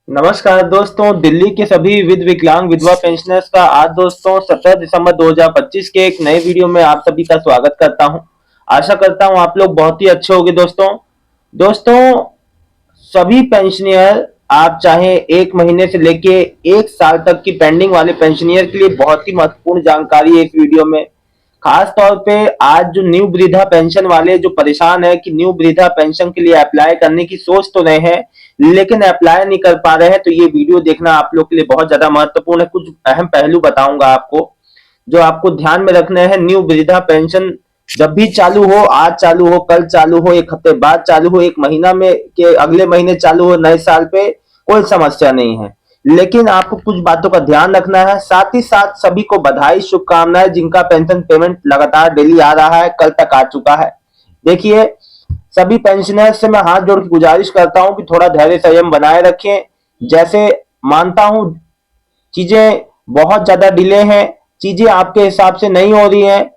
नमस्कार दोस्तों, दिल्ली के सभी विकलांग विधवा पेंशनर्स का आज दोस्तों 17 दिसंबर 2025 के एक नए वीडियो में आप सभी का स्वागत करता हूं। आशा करता हूं आप लोग बहुत ही अच्छे होंगे दोस्तों। दोस्तों, सभी पेंशनियर, आप चाहे 1 महीने से लेके 1 साल तक की पेंडिंग वाले पेंशनियर के लिए बहुत ही महत्वपूर्ण जानकारी है इस वीडियो में। खास तौर पे आज जो न्यू वृद्धा पेंशन वाले जो परेशान है कि न्यू वृद्धा पेंशन के लिए अप्लाई करने की सोच तो रहे हैं लेकिन अप्लाई नहीं कर पा रहे हैं, तो ये वीडियो देखना आप लोग के लिए बहुत ज्यादा महत्वपूर्ण है। कुछ अहम पहलू बताऊंगा आपको जो आपको ध्यान में रखने हैं। न्यू वृद्धा पेंशन जब भी चालू हो, आज चालू हो, कल चालू हो, 1 हफ्ते बाद चालू हो, 1 महीना में के अगले महीने चालू हो, नए साल पे कोई समस्या नहीं है। लेकिन आपको कुछ बातों का ध्यान रखना है। साथ ही साथ सभी को बधाई, शुभकामनाएं जिनका पेंशन पेमेंट लगातार डेली आ रहा है, कल तक आ चुका है। देखिए, सभी पेंशनर्स से मैं हाथ जोड़ के गुजारिश करता हूं कि थोड़ा धैर्य संयम बनाए रखें। जैसे मानता हूं चीजें बहुत ज्यादा डिले हैं, चीजें आपके हिसाब से नहीं हो रही हैं।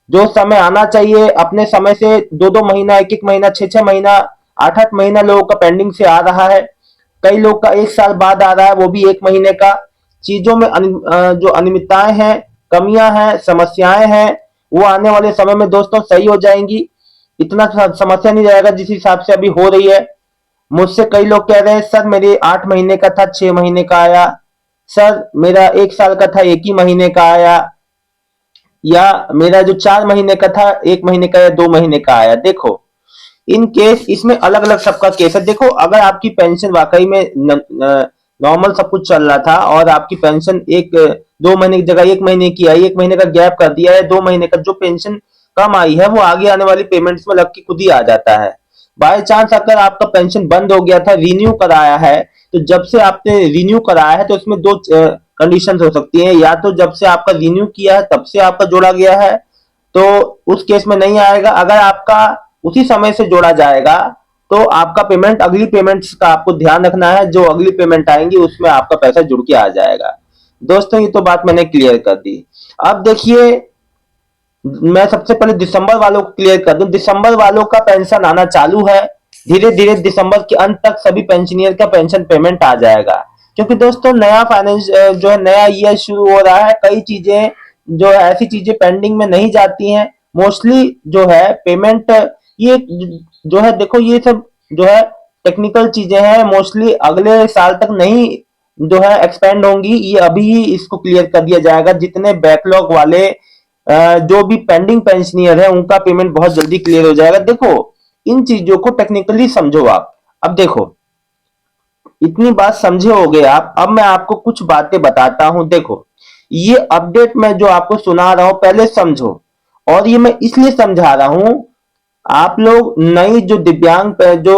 जो समय आना चाहिए अपने समय से 2-2 महीना, 1-1 महीना, 6-6 महीना, 8-8 महीना लोगों का पेंडिंग से आ रहा है। कई लोग का 1 साल बाद आ रहा है, वो भी 1 महीने का। चीजों में जो अनियमितताएं हैं, कमियां हैं, समस्याएं हैं, वो आने वाले समय में दोस्तों सही हो जाएंगी। इतना समस्या नहीं रहेगा जिस हिसाब से अभी हो रही है। मुझसे कई लोग कह रहे हैं सर मेरे 8 महीने का था, 6 महीने का आया। सर मेरा 1 साल का था, 1 ही महीने का आया। या मेरा जो 4 महीने का था, 1 महीने का या 2 महीने का आया। देखो, इन केस इसमें अलग अलग सबका केस है। देखो, अगर आपकी पेंशन वाकई में नॉर्मल सब कुछ चल रहा था और आपकी पेंशन एक 2 महीने की जगह 1 महीने की आई, 1 महीने का गैप कर दिया है, 2 महीने का जो पेंशन कम आई है वो आगे आने वाली पेमेंट्स में लग के खुद ही आ जाता है। बाय चांस अगर आपका पेंशन बंद हो गया था, रिन्यू कराया है, तो जब से आपने रिन्यू कराया है तो उसमें दो कंडीशन हो सकती है। या तो जब से आपका रिन्यू किया है तब से आपका जोड़ा गया है, तो उस केस में नहीं आएगा। अगर आपका उसी समय से जोड़ा जाएगा तो आपका पेमेंट, अगली पेमेंट्स का आपको ध्यान रखना है। जो अगली पेमेंट आएंगी उसमें आपका पैसा जुड़ के आ जाएगा। दोस्तों, ये तो बात मैंने क्लियर कर दी। अब देखिए, मैं सबसे पहले दिसंबर वालों को क्लियर कर दूं। दिसंबर वालों का पेंशन आना चालू है। धीरे धीरे दिसंबर के अंत तक सभी पेंशनियर का पेंशन पेमेंट आ जाएगा। क्योंकि दोस्तों नया फाइनेंस जो है, नया ईयर शुरू हो रहा है। कई चीजें जो है, ऐसी चीजें पेंडिंग में नहीं जाती हैं। मोस्टली जो है पेमेंट, ये जो है, देखो ये सब जो है टेक्निकल चीजें हैं, मोस्टली अगले साल तक नहीं जो है एक्सपेंड होंगी। ये अभी ही इसको क्लियर कर दिया जाएगा। जितने बैकलॉग वाले जो भी पेंडिंग पेंशनियर है उनका पेमेंट बहुत जल्दी क्लियर हो जाएगा। देखो, इन चीजों को टेक्निकली समझो आप। अब देखो, इतनी बात समझे होगे आप। अब मैं आपको कुछ बातें बताता हूं। देखो, ये अपडेट मैं जो आपको सुना रहा हूं पहले समझो। और ये मैं इसलिए समझा रहा हूं, आप लोग नई जो दिव्यांग जो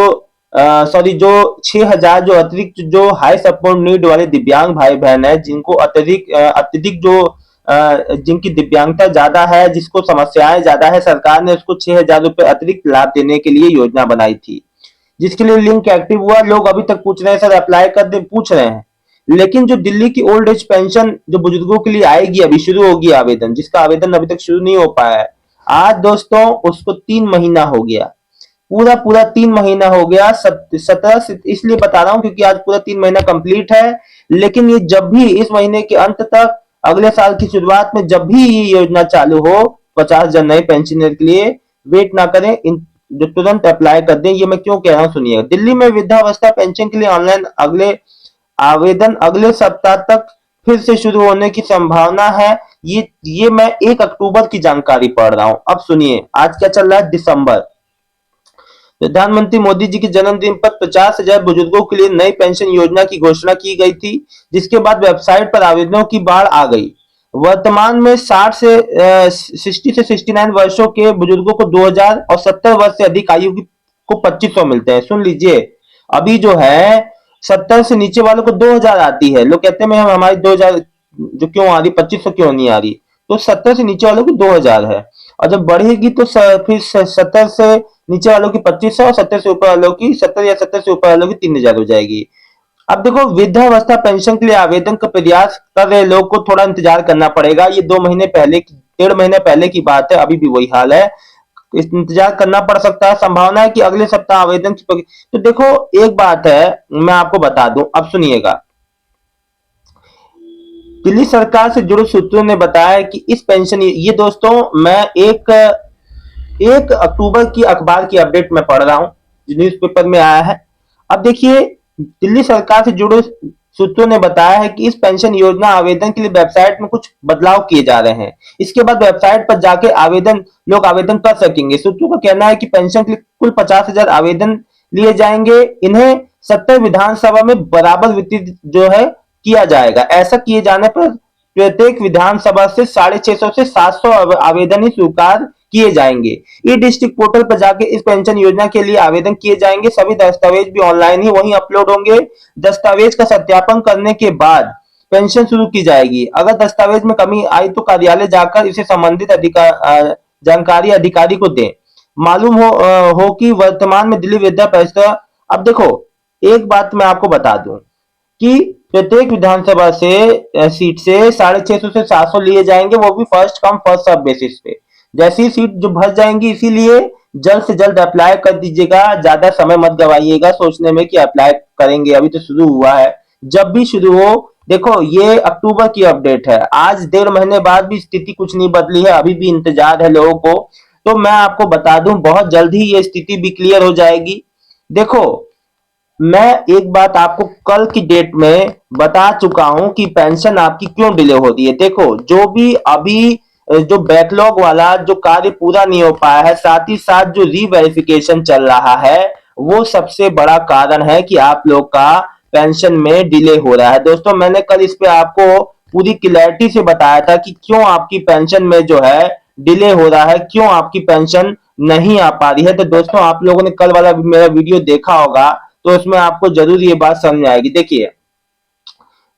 सॉरी जो 6,000 जो अतिरिक्त जो हाई सपोर्ट नीड वाले दिव्यांग भाई बहन है, जिनको अत्यधिक अत्यधिक जो जिनकी दिव्यांगता ज्यादा है, जिसको समस्याएं ज्यादा है, सरकार ने उसको 6,000 रुपए अतिरिक्त लाभ देने के लिए योजना बनाई थी, जिसके लिए लिंक एक्टिव हुआ। लोग अभी तक पूछ रहे हैं सर अप्लाई कर दे, पूछ रहे हैं। लेकिन जो दिल्ली की ओल्ड एज पेंशन जो बुजुर्गों के लिए आएगी, अभी शुरू होगी आवेदन, जिसका आवेदन अभी तक शुरू नहीं हो पाया है, आज दोस्तों उसको 3 महीना हो गया। पूरा पूरा 3 महीना हो गया। 17 इसलिए बता रहा हूं क्योंकि आज पूरा 3 महीना कंप्लीट है। लेकिन ये जब भी इस महीने के अंत तक, अगले साल की शुरुआत में जब भी ये योजना चालू हो 50,000 नए पेंशनर के लिए, वेट ना करें, इन जो तुरंत अप्लाई कर दें। ये मैं क्यों कह रहा हूं सुनिएगा। दिल्ली में वृद्धावस्था पेंशन के लिए ऑनलाइन अगले आवेदन अगले सप्ताह तक फिर से शुरू होने की संभावना है। ये मैं 1 अक्टूबर की जानकारी पढ़ रहा हूं। अब सुनिए, आज क्या चल रहा है, दिसंबर। प्रधानमंत्री मोदी जी के जन्मदिन पर 50,000 बुजुर्गों के लिए नई पेंशन योजना की घोषणा की गई थी, जिसके बाद वेबसाइट पर आवेदनों की बाढ़ आ गई। वर्तमान में 60 से 69 वर्षों के बुजुर्गों को 2,000 और 70 वर्ष से अधिक आयु को 2,500 मिलते हैं। सुन लीजिए, अभी जो है 70 से नीचे वालों को 2,000 आती है। लोग कहते हैं मैं हमारी 2,000 जो क्यों आ रही, 2,500 क्यों नहीं आ रही। तो 70 से नीचे वालों की 2,000 है। और जब बढ़ेगी तो फिर 70 से नीचे वालों की 2,500 और 70 से ऊपर वालों की 70 या 70 से ऊपर वालों की 3,000 हो जाएगी। अब देखो, वृद्धावस्था पेंशन के लिए आवेदन का प्रयास कर रहे लोग को थोड़ा इंतजार करना पड़ेगा। ये 2 महीने पहले की, 1.5 महीने पहले की बात है, अभी भी वही हाल है। इंतजार करना पड़ सकता है। संभावना है कि अगले सप्ताह आवेदन की। तो देखो, एक बात है, मैं आपको बता दूं, अब सुनिएगा। दिल्ली सरकार से जुड़े सूत्रों ने बताया कि इस पेंशन, ये दोस्तों मैं एक 1 अक्टूबर की अखबार की अपडेट में पढ़ रहा हूं, जो न्यूज़पेपर में आया है। अब देखिए, दिल्ली सरकार से जुड़े सूत्रों ने बताया है कि इस पेंशन योजना आवेदन के लिए वेबसाइट में कुछ बदलाव किए जा रहे हैं। इसके बाद वेबसाइट पर जाके लोग आवेदन कर सकेंगे। सूत्रों का कहना है कि पेंशन के लिए कुल 50,000 आवेदन लिए जाएंगे। इन्हें 70 विधानसभा में बराबर वितरित जो है किया जाएगा। ऐसा किए जाने पर प्रत्येक विधानसभा से 650 से 700 आवेदन ही स्वीकार किए जाएंगे। ई डिस्ट्रिक्ट पोर्टल पर जाके इस पेंशन योजना के लिए आवेदन किए जाएंगे। सभी दस्तावेज भी ऑनलाइन ही वहीं अपलोड होंगे। दस्तावेज का सत्यापन करने के बाद पेंशन शुरू की जाएगी। अगर दस्तावेज में कमी आई तो कार्यालय जाकर इसे संबंधित जानकारी अधिकारी को दें। मालूम हो कि वर्तमान में दिल्ली विद्या परिषद। अब देखो, एक बात मैं आपको बता दूं कि प्रत्येक विधानसभा से सीट से 650 से 700 लिए जाएंगे, वो भी first come first serve basis पे। जैसी सीट जो भर जाएंगी, इसीलिए जल्द से जल्द अप्लाई कर दीजिएगा। ज्यादा समय मत गवाइएगा सोचने में कि अप्लाई करेंगे, अभी तो शुरू हुआ है। जब भी शुरू हो, देखो ये अक्टूबर की अपडेट है, आज 1.5 महीने बाद भी स्थिति कुछ नहीं बदली है, अभी भी इंतजार है लोगों को। तो मैं आपको बता दूं, बहुत जल्द ही ये स्थिति भी क्लियर हो जाएगी। देखो, मैं एक बात आपको कल की डेट में बता चुका हूं कि पेंशन आपकी क्यों डिले हो रही है। देखो, जो भी अभी जो बैकलॉग वाला जो कार्य पूरा नहीं हो पाया है, साथ ही साथ जो रीवेरिफिकेशन चल रहा है, वो सबसे बड़ा कारण है कि आप लोग का पेंशन में डिले हो रहा है। दोस्तों, मैंने कल इस पे आपको पूरी क्लैरिटी से बताया था कि क्यों आपकी पेंशन में जो है डिले हो रहा है, क्यों आपकी पेंशन नहीं आ पा रही है। तो दोस्तों, आप लोगों ने कल वाला मेरा वीडियो देखा होगा, तो उसमें आपको जरूर ये बात समझ में आएगी। देखिए,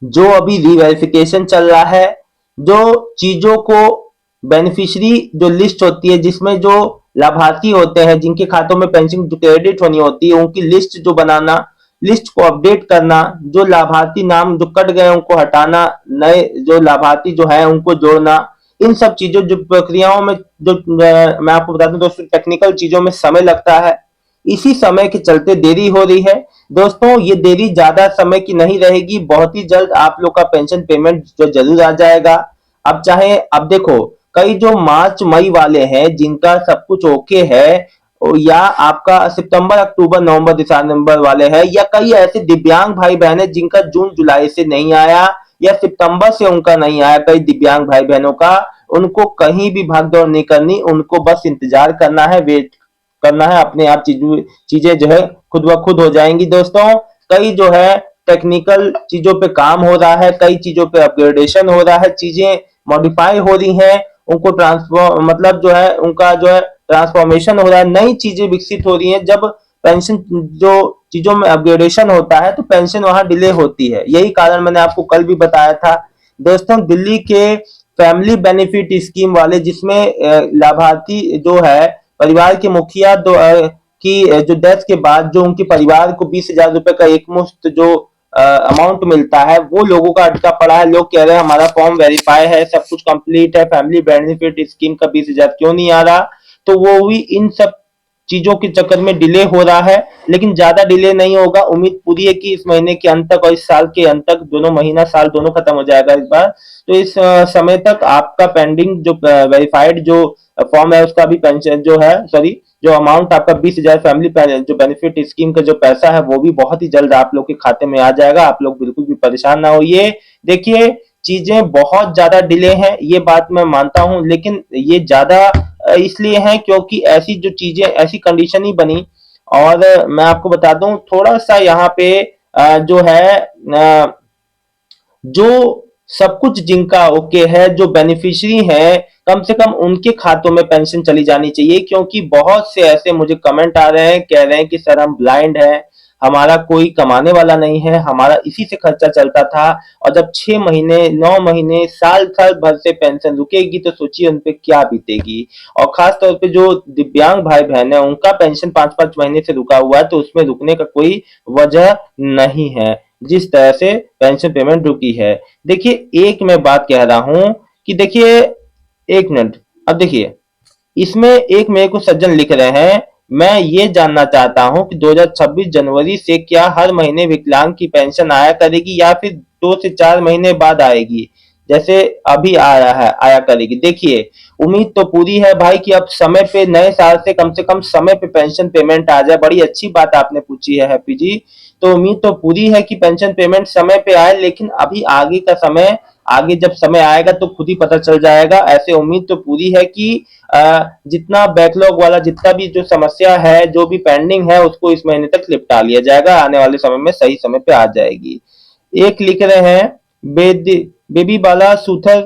जो अभी रीवेरिफिकेशन चल रहा है, जो चीजों को बेनिफिशियरी जो लिस्ट होती है, जिसमें जो लाभार्थी होते हैं जिनके खातों में पेंशन क्रेडिट होनी होती है, उनकी लिस्ट जो बनाना, लिस्ट को अपडेट करना, जो लाभार्थी नाम जो कट गए उनको हटाना, नए जो लाभार्थी जो है उनको जोड़ना, इन सब चीजों जो प्रक्रियाओं में जो मैं आपको बता दूं दोस्तों, टेक्निकल चीजों में समय लगता है। इसी समय के चलते देरी हो रही है। दोस्तों, ये देरी ज्यादा समय की नहीं रहेगी, बहुत ही जल्द आप लोग का पेंशन पेमेंट जो जरूर आ जाएगा। अब चाहे, अब देखो, कई जो मार्च मई वाले हैं जिनका सब कुछ ओके है, या आपका सितंबर अक्टूबर नवंबर दिसंबर वाले हैं, या कई ऐसे दिव्यांग भाई बहन है जिनका जून जुलाई से नहीं आया या सितंबर से उनका नहीं आया, कई दिव्यांग भाई बहनों का, उनको कहीं भी भागदौड़ नहीं करनी, उनको बस इंतजार करना है, वेट करना है। अपने आप चीजें जो है खुद ब खुद हो जाएंगी। दोस्तों, कई जो है टेक्निकल चीजों पे काम हो रहा है, कई चीजों पे अपग्रेडेशन हो रहा है, चीजें मॉडिफाई हो रही हैं, उनको ट्रांसफॉर्म मतलब जो है उनका जो है ट्रांसफॉर्मेशन हो रहा है, नई चीजें विकसित हो रही हैं। जब पेंशन जो चीजों में अपग्रेडेशन होता है तो पेंशन वहां डिले होती है। यही कारण मैंने आपको कल भी बताया था। दोस्तों, दिल्ली के फैमिली बेनिफिट स्कीम वाले, जिसमें लाभार्थी जो है परिवार के मुखिया की जो डेथ के बाद जो उनके परिवार को 20,000 रुपए का एक मुश्त जो अमाउंट मिलता है, वो लोगों का अटका पड़ा है। लोग कह रहे हैं हमारा फॉर्म वेरीफाई है, सब कुछ कंप्लीट है, फैमिली बेनिफिट स्कीम का 20,000 क्यों नहीं आ रहा। तो वो भी इन सब चीजों के चक्कर में डिले हो रहा है, लेकिन ज्यादा डिले नहीं होगा। उम्मीद पूरी है कि इस महीने के अंत तक और इस साल के अंत तक, दोनों महीना साल दोनों खत्म हो जाएगा इस बार। तो इस समय तक आपका पेंडिंग जो वेरीफाइड जो फॉर्म है उसका भी पेंशन जो है, सॉरी, जो अमाउंट आपका 20,000 फैमिली जो बेनिफिट स्कीम का जो पैसा है, वो भी बहुत ही जल्द आप लोग के खाते में आ जाएगा। आप लोग बिल्कुल भी परेशान ना होइए। देखिए, चीजें बहुत ज्यादा डिले हैं, ये बात मैं मानता हूं, लेकिन ये ज्यादा इसलिए है क्योंकि ऐसी जो चीजें, ऐसी कंडीशन ही बनी। और मैं आपको बता दूं, थोड़ा सा यहाँ पे जो है जो सब कुछ जिनका ओके है, जो बेनिफिशियरी है, कम से कम उनके खातों में पेंशन चली जानी चाहिए। क्योंकि बहुत से ऐसे मुझे कमेंट आ रहे हैं, कह रहे हैं कि सर हम ब्लाइंड हैं, हमारा कोई कमाने वाला नहीं है, हमारा इसी से खर्चा चलता था, और जब 6 महीने 9 महीने साल साल भर से पेंशन रुकेगी तो सोचिए उन पे क्या बीतेगी। और खास तौर पे जो दिव्यांग भाई बहन है, उनका पेंशन 5-5 महीने से रुका हुआ है, तो उसमें रुकने का कोई वजह नहीं है, जिस तरह से पेंशन पेमेंट रुकी है। देखिए, एक मैं बात कह रहा हूं कि देखिए, 1 मिनट, अब देखिए, इसमें एक मेरे को सज्जन लिख रहे हैं, मैं ये जानना चाहता हूं कि 2026 जनवरी से क्या हर महीने विकलांग की पेंशन आया करेगी या फिर 2 से 4 महीने बाद आएगी, जैसे अभी आया करेगी। देखिए, उम्मीद तो पूरी है भाई कि अब समय पे नए साल से कम समय पे पेंशन पेमेंट आ जाए। बड़ी अच्छी बात आपने पूछी है हैप्पी जी। तो उम्मीद तो पूरी है कि पेंशन पेमेंट समय पे आए, लेकिन अभी आगे का समय, आगे जब समय आएगा तो खुद ही पता चल जाएगा। ऐसे उम्मीद तो पूरी है कि जितना बैकलॉग वाला जितना भी जो समस्या है, जो भी पेंडिंग है, उसको इस महीने तक निपटा लिया जाएगा। आने वाले समय में सही समय पे आ जाएगी। एक लिख रहे हैं बेबी बाला सूथर,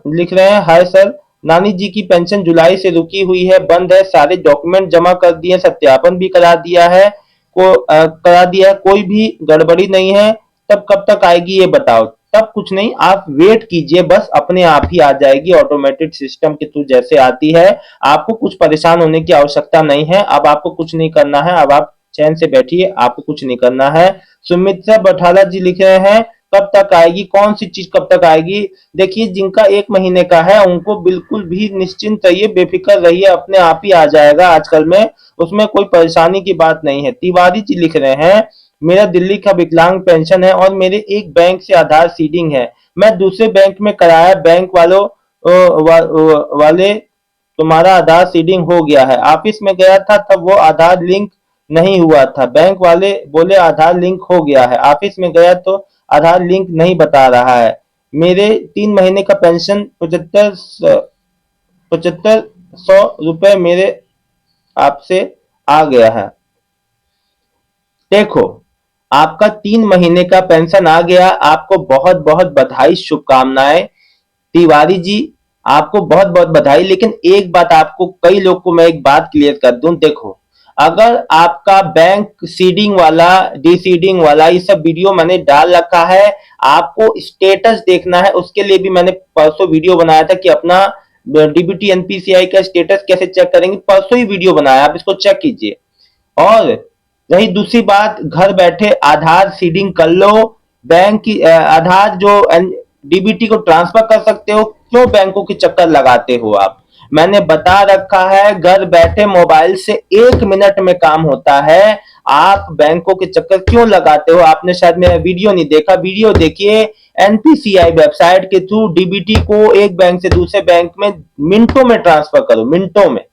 लिख रहे हैं, हाय सर, नानी जी की पेंशन जुलाई से रुकी हुई है, बंद है, सारे डॉक्यूमेंट जमा कर दिए, सत्यापन भी करा दिया है, कोई भी गड़बड़ी नहीं है, तब कब तक आएगी ये बताओ। तब कुछ नहीं, आप वेट कीजिए, बस अपने आप ही आ जाएगी, ऑटोमेटेड सिस्टम के थ्रू जैसे आती है। आपको कुछ परेशान होने की आवश्यकता नहीं है। अब आपको कुछ नहीं करना है, अब आप चैन से बैठिए, आपको कुछ नहीं करना है। सुमित्रा बठाला जी लिख रहे हैं, कब तक आएगी, कौन सी चीज कब तक आएगी। देखिए, जिनका 1 महीने का है उनको बिल्कुल भी निश्चिंत रहिए, बेफिक्र रहिए, अपने आप ही आ जाएगा आजकल में, उसमें कोई परेशानी की बात नहीं है। तिवारी जी लिख रहे हैं, मेरा दिल्ली का विकलांग पेंशन है और मेरे एक बैंक से आधार सीडिंग है, मैं दूसरे बैंक में कराया, बैंक वालों वाले तुम्हारा आधार सीडिंग हो गया है, ऑफिस में गया था तब वो आधार लिंक नहीं हुआ था, बैंक वाले बोले आधार लिंक हो गया है, ऑफिस में गया तो आधार लिंक नहीं बता रहा है, मेरे 3 महीने का पेंशन 7500 रुपए मेरे आपसे आ गया है। देखो, आपका 3 महीने का पेंशन आ गया, आपको बहुत बहुत बधाई, शुभकामनाएं तिवारी जी, आपको बहुत बहुत बधाई। लेकिन एक बात आपको, कई लोग को मैं एक बात क्लियर कर दूं, देखो, अगर आपका बैंक सीडिंग वाला, डीसीडिंग वाला, ये सब वीडियो मैंने डाल रखा है, आपको स्टेटस देखना है, उसके लिए भी मैंने परसों वीडियो बनाया था कि अपना डीबीटी एनपीसीआई का स्टेटस कैसे चेक करेंगे, परसों ही वीडियो बनाया, आप इसको चेक कीजिए। और रही दूसरी बात, घर बैठे आधार सीडिंग कर लो, बैंक की आधार जो डीबीटी को ट्रांसफर कर सकते हो, क्यों बैंकों के चक्कर लगाते हो आप। मैंने बता रखा है, घर बैठे मोबाइल से 1 मिनट में काम होता है, आप बैंकों के चक्कर क्यों लगाते हो। आपने शायद मेरा वीडियो नहीं देखा, वीडियो देखिए। एनपीसीआई वेबसाइट के थ्रू डीबीटी को एक बैंक से दूसरे बैंक में मिनटों में ट्रांसफर करो, मिनटों में,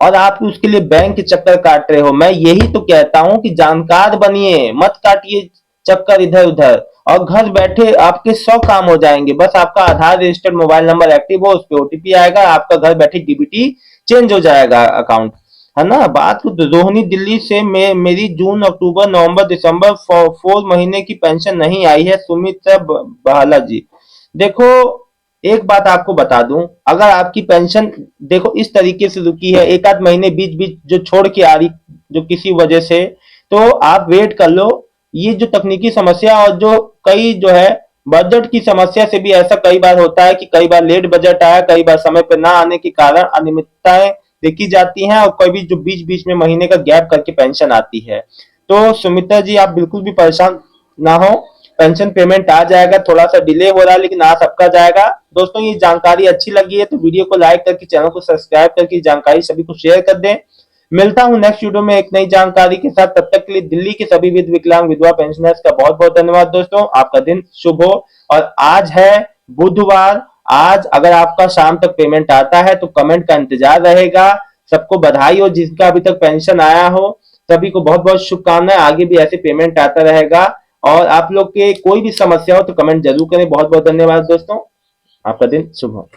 और आप उसके लिए बैंक के चक्कर काट रहे हो। मैं यही तो कहता हूं कि जानकार बनिए, मत काटिए चक्कर इधर उधर, और घर बैठे आपके 100 काम हो जाएंगे। बस आपका आधार रजिस्टर्ड मोबाइल नंबर एक्टिव हो, उस पर ओटीपी आएगा, आपका घर बैठे डीबीटी चेंज हो जाएगा अकाउंट, है ना। बात तो रोहिणी दिल्ली से, मेरी जून अक्टूबर नवंबर दिसंबर 4 महीने की पेंशन नहीं आई है, सुमित बहला जी। देखो, एक बात आपको बता दूं, अगर आपकी पेंशन देखो इस तरीके से रुकी है, एक आध महीने बीच बीच जो छोड़ के आ रही, जो किसी वजह से, तो आप वेट कर लो। ये जो तकनीकी समस्या और जो कई जो है बजट की समस्या से भी ऐसा कई बार होता है कि कई बार लेट बजट आया, कई बार समय पर ना आने के कारण अनियमितताएं देखी जाती हैं, और कभी जो बीच बीच में महीने का गैप करके पेंशन आती है। तो सुमित्रा जी, आप बिल्कुल भी परेशान ना हो, पेंशन पेमेंट आ जाएगा, थोड़ा सा डिले हो रहा है लेकिन आ सबका जाएगा। दोस्तों, ये जानकारी अच्छी लगी है तो वीडियो को लाइक करके, चैनल को सब्सक्राइब करके जानकारी सभी को शेयर कर दें। मिलता हूं नेक्स्ट वीडियो में एक नई जानकारी के साथ, तब तक के लिए दिल्ली के सभी विकलांग विधवा पेंशनर्स का बहुत बहुत धन्यवाद। दोस्तों, आपका दिन शुभ हो। और आज है बुधवार, आज अगर आपका शाम तक पेमेंट आता है तो कमेंट का इंतजार रहेगा। सबको बधाई हो, जिसका अभी तक पेंशन आया हो सभी को बहुत बहुत शुभकामनाएं, आगे भी ऐसे पेमेंट आता रहेगा। और आप लोग के कोई भी समस्या हो तो कमेंट जरूर करें। बहुत बहुत धन्यवाद दोस्तों, आपका दिन शुभ हो।